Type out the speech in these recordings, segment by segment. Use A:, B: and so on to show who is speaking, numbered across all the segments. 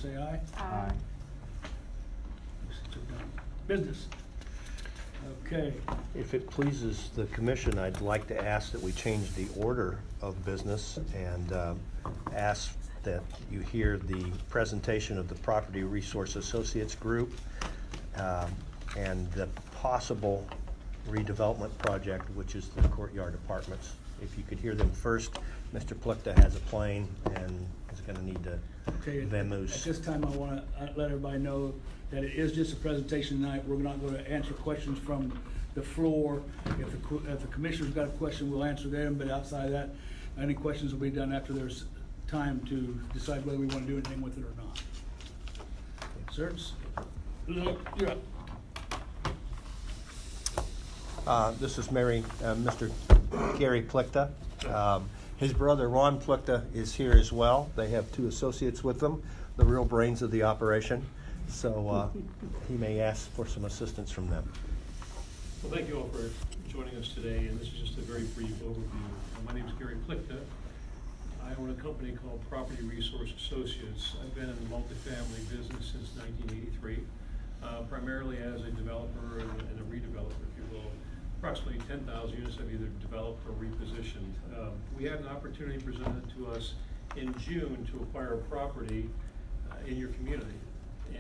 A: say aye.
B: Aye.
A: Business. Okay.
C: If it pleases the commission, I'd like to ask that we change the order of business and ask that you hear the presentation of the Property Resource Associates Group and the possible redevelopment project, which is the Courtyard Apartments. If you could hear them first, Mr. Plichta has a plane and is going to need to
A: Okay,
C: vamoose.
A: at this time, I want to let everybody know that it is just a presentation tonight. We're not going to answer questions from the floor. If the commissioner's got a question, we'll answer them, but outside of that, any questions will be done after there's time to decide whether we want to do anything with it or not. Sirs? You're up.
C: This is Mr. Gary Plichta. His brother Ron Plichta is here as well. They have two associates with them, the real brains of the operation. So he may ask for some assistance from them.
D: Well, thank you all for joining us today, and this is just a very brief overview. My name is Gary Plichta. I own a company called Property Resource Associates. I've been in the multifamily business since 1983, primarily as a developer and a redeveloper, if you will. Approximately 10,000 units I've either developed or repositioned. We had an opportunity presented to us in June to acquire a property in your community.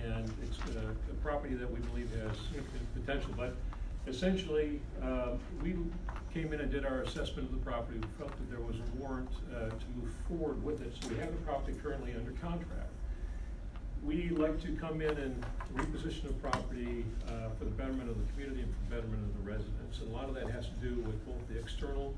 D: And it's a property that we believe has significant potential. But essentially, we came in and did our assessment of the property. We felt that there was a warrant to move forward with it. So we have the property currently under contract. We like to come in and reposition the property for the betterment of the community and for the betterment of the residents. And a lot of that has to do with both the external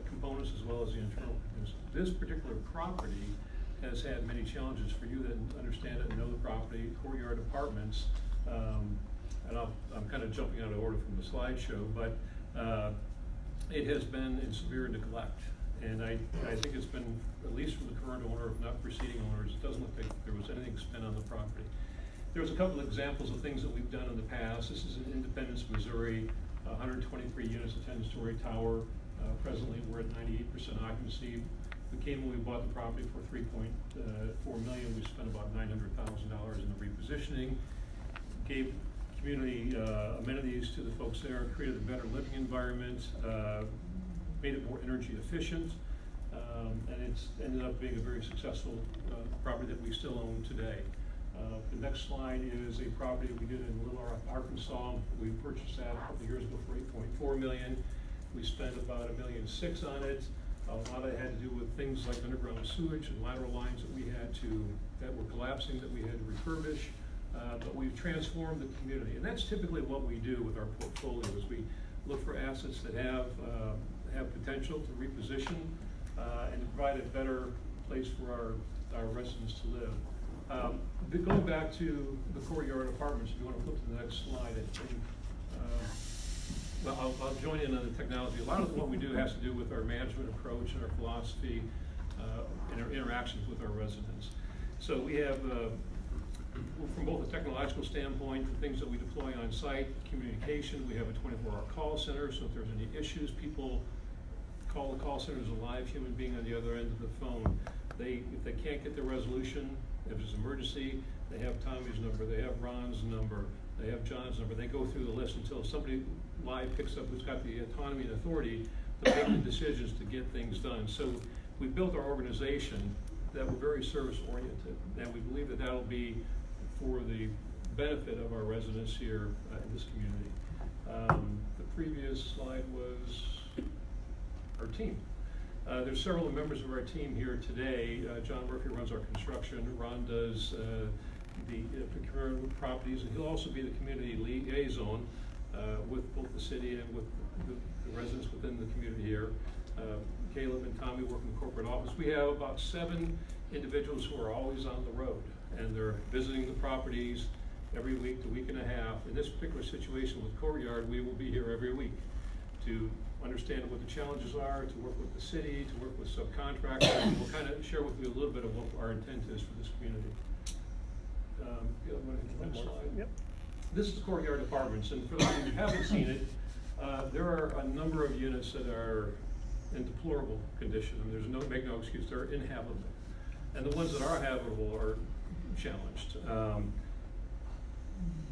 D: components as well as the internal components. This particular property has had many challenges. For you that understand it and know the property, Courtyard Apartments, and I'm kind of jumping out of order from the slideshow, but it has been in severe neglect. And I think it's been, at least from the current owner, if not preceding owners, it doesn't look like there was anything spent on the property. There was a couple of examples of things that we've done in the past. This is in Independence, Missouri, 123 units, a 10-story tower. Presently, we're at 98% occupancy. We came when we bought the property for $3.4 million. We spent about $900,000 in the repositioning, gave community amenities to the folks there, created a better living environment, made it more energy efficient, and it's ended up being a very successful property that we still own today. The next slide is a property we did in Little Rock, Arkansas. We purchased that a couple of years ago for $8.4 million. We spent about $1.6 million on it. A lot of it had to do with things like underground sewage and lateral lines that were collapsing that we had to refurbish. But we've transformed the community, and that's typically what we do with our portfolio. Is we look for assets that have potential to reposition and to provide a better place for our residents to live. Going back to the Courtyard Apartments, if you want to flip to the next slide, I think. Well, I'll join in on the technology. A lot of what we do has to do with our management approach and our philosophy and our interactions with our residents. So we have, from both a technological standpoint, the things that we deploy on site, communication, we have a 24-hour call center, so if there's any issues, people call the call center as a live human being on the other end of the phone. If they can't get the resolution, if it's an emergency, they have Tommy's number, they have Ron's number, they have John's number. They go through the list until somebody live picks up who's got the autonomy and authority to make the decisions to get things done. So we built our organization that we're very service oriented, and we believe that that'll be for the benefit of our residents here in this community. The previous slide was our team. There's several members of our team here today. John Murphy runs our construction. Ron does the procurement properties, and he'll also be the community liaison with both the city and with the residents within the community here. Caleb and Tommy work in the corporate office. We have about 7 individuals who are always on the road, and they're visiting the properties every week to week and a half. In this particular situation with Courtyard, we will be here every week to understand what the challenges are, to work with the city, to work with subcontractors, and we'll kind of share with you a little bit of what our intent is for this community. Next slide. Yep. This is Courtyard Apartments, and for those of you who haven't seen it, there are a number of units that are in deplorable condition. I mean, make no excuse, they're inhabitable. And the ones that are habitable are challenged.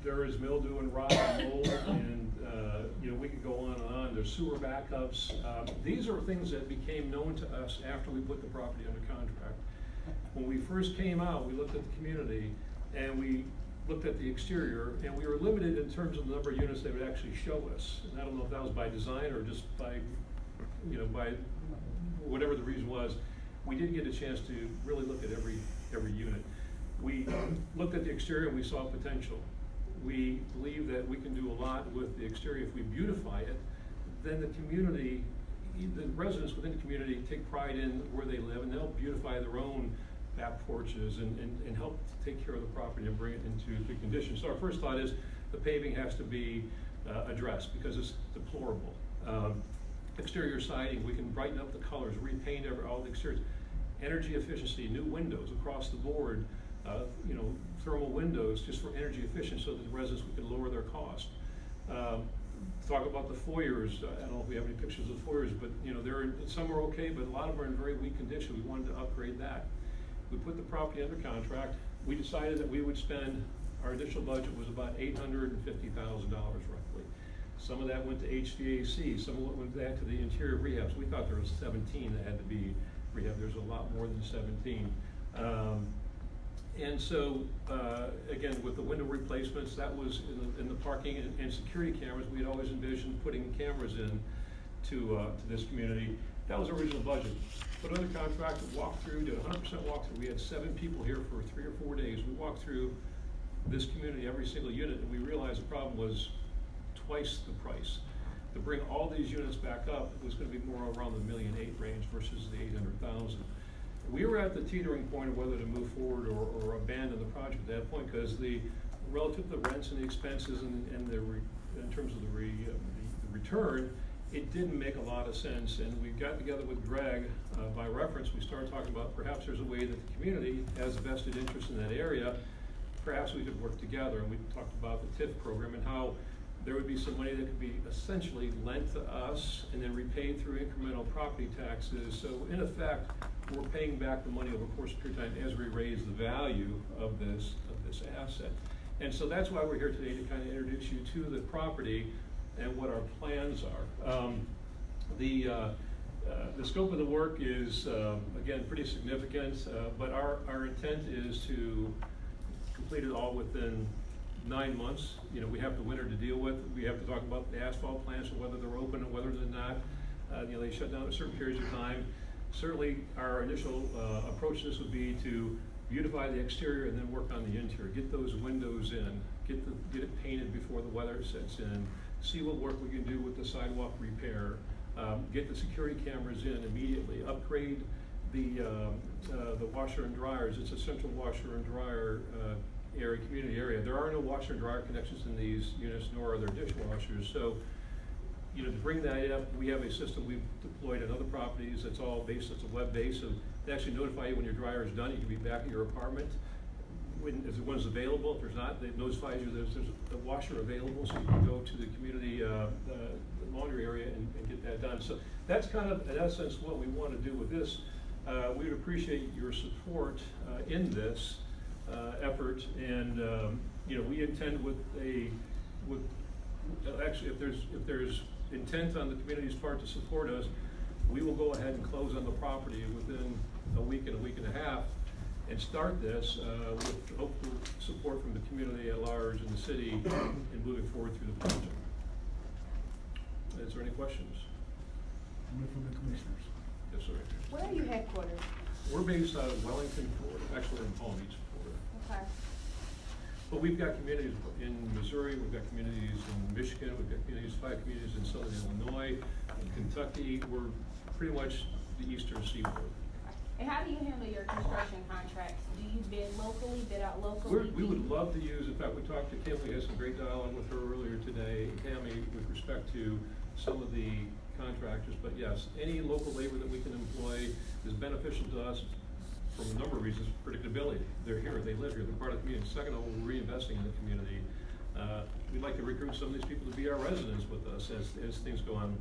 D: There is mildew and rot and mold, and you know, we could go on and on. There's sewer backups. These are things that became known to us after we put the property under contract. When we first came out, we looked at the community and we looked at the exterior, and we were limited in terms of the number of units they would actually show us. And I don't know if that was by design or just by, you know, by whatever the reason was. We did get a chance to really look at every unit. We looked at the exterior and we saw potential. We believe that we can do a lot with the exterior if we beautify it. Then the community, the residents within the community take pride in where they live, and they'll beautify their own back porches and help take care of the property and bring it into good condition. So our first thought is the paving has to be addressed because it's deplorable. Exterior siding, we can brighten up the colors, repaint all the exteriors. Energy efficiency, new windows across the board, you know, thermal windows just for energy efficiency so that the residents, we can lower their cost. Talk about the foyers. I don't know if we have any pictures of the foyers, but you know, some are okay, but a lot of them are in very weak condition. We wanted to upgrade that. We put the property under contract. We decided that we would spend, our initial budget was about $850,000 roughly. Some of that went to HVAC, some of it went back to the interior rehabs. We thought there was 17 that had to be rehab. There's a lot more than 17. And so, again, with the window replacements, that was in the parking and security cameras. We had always envisioned putting cameras in to this community. That was our original budget. Put under contract, walked through, did 100% walkthrough. We had 7 people here for 3 or 4 days. We walked through this community, every single unit, and we realized the problem was twice the price. To bring all these units back up was going to be more around the $1.8 million range versus the 800,000. We were at the teetering point of whether to move forward or abandon the project at that point, because the relative to the rents and the expenses and in terms of the return, it didn't make a lot of sense. And we got together with Greg. By reference, we started talking about perhaps there's a way that the community has a vested interest in that area. Perhaps we could work together, and we talked about the TIF program and how there would be some money that could be essentially lent to us and then repaid through incremental property taxes. So in effect, we're paying back the money over a course of period of time as we raise the value of this asset. And so that's why we're here today, to kind of introduce you to the property and what our plans are. The scope of the work is, again, pretty significant, but our intent is to complete it all within 9 months. You know, we have the winter to deal with. We have to talk about the asphalt plants and whether they're open and whether they're not. You know, they shut down at certain periods of time. Certainly, our initial approach to this would be to beautify the exterior and then work on the interior. Get those windows in, get it painted before the weather sets in, see what work we can do with the sidewalk repair, get the security cameras in immediately, upgrade the washer and dryers. It's a central washer and dryer community area. There are no washer and dryer connections in these units, nor are there dishwashers. So, you know, to bring that up, we have a system we've deployed in other properties that's all based, it's a web base, so they actually notify you when your dryer is done. You can be back at your apartment. If the one's available, if there's not, it notifies you there's a washer available, so you can go to the community the laundry area and get that done. So that's kind of, in essence, what we want to do with this. We would appreciate your support in this effort, and you know, we intend actually, if there's intent on the community's part to support us, we will go ahead and close on the property within a week and a half, and start this with hopeful support from the community at large and the city in moving forward through the project. Is there any questions?
A: Only from the commissioners.
D: Yes, sir.
B: Where are you headquartered?
D: We're based out of Wellington, Florida. Actually, we're in Palm Beach, Florida.
B: Okay.
D: But we've got communities in Missouri, we've got communities in Michigan, we've got 5 communities in southern Illinois, in Kentucky. We're pretty much the eastern seaboard.
B: And how do you handle your construction contracts? Do you bid locally, bid out locally?
D: We would love to use, in fact, we talked to Kim, we had some great dialogue with her earlier today, Tammy, with respect to some of the contractors. But yes, any local labor that we can employ is beneficial to us from a number of reasons. Predictability, they're here, they live here, they're part of the community. Second of all, we're reinvesting in the community. We'd like to recruit some of these people to be our residents with us as things go on.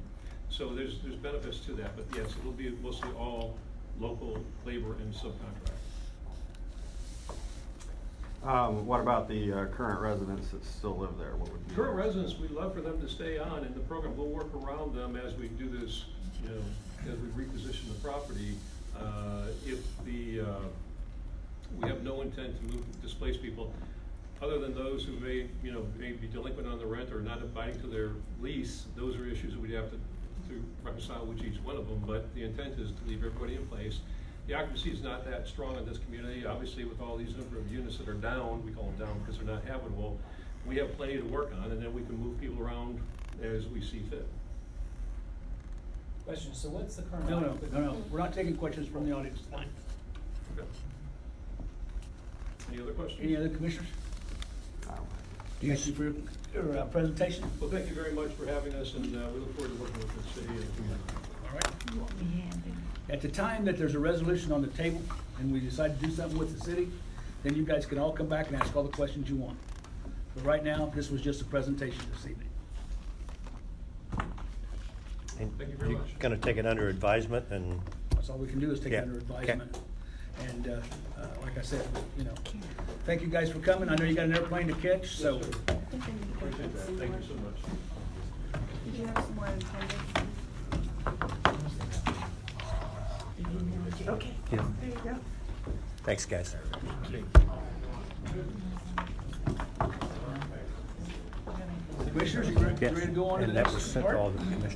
D: So there's benefits to that, but yes, it'll be mostly all local labor and subcontract.
E: What about the current residents that still live there? What would be?
D: Current residents, we'd love for them to stay on in the program. We'll work around them as we do this, you know, as we reposition the property. If we have no intent to displace people, other than those who may be delinquent on the rent or not abiding to their lease. Those are issues that we'd have to reconcile with each one of them, but the intent is to leave everybody in place. The occupancy is not that strong in this community. Obviously, with all these number of units that are down, we call them down because they're not habitable, we have plenty to work on, and then we can move people around as we see fit.
F: Question, so what's the current?
A: No, we're not taking questions from the audience tonight.
D: Okay. Any other questions?
A: Any other commissioners? Thank you for your presentation.
D: Well, thank you very much for having us, and we look forward to working with the city and the community.
A: All right. At the time that there's a resolution on the table and we decide to do something with the city, then you guys can all come back and ask all the questions you want. But right now, this was just a presentation this evening.
C: And
D: Thank you very
C: you're
D: much.
C: gonna take it under advisement and,
A: That's all we can do is take it
C: Yeah.
A: under
C: Okay.
A: advisement. And, like I said, thank you guys for coming. I know you got an airplane to catch, so.
D: Yes, sir. Appreciate that. Thank you so much.
B: Did you have some more attendance?
G: Okay,
C: Yeah.
G: there you go.
C: thanks, guys.
A: Commissioners, you ready to go on to the
C: And that
A: next
C: was sent
A: part?
C: to all the commissioners.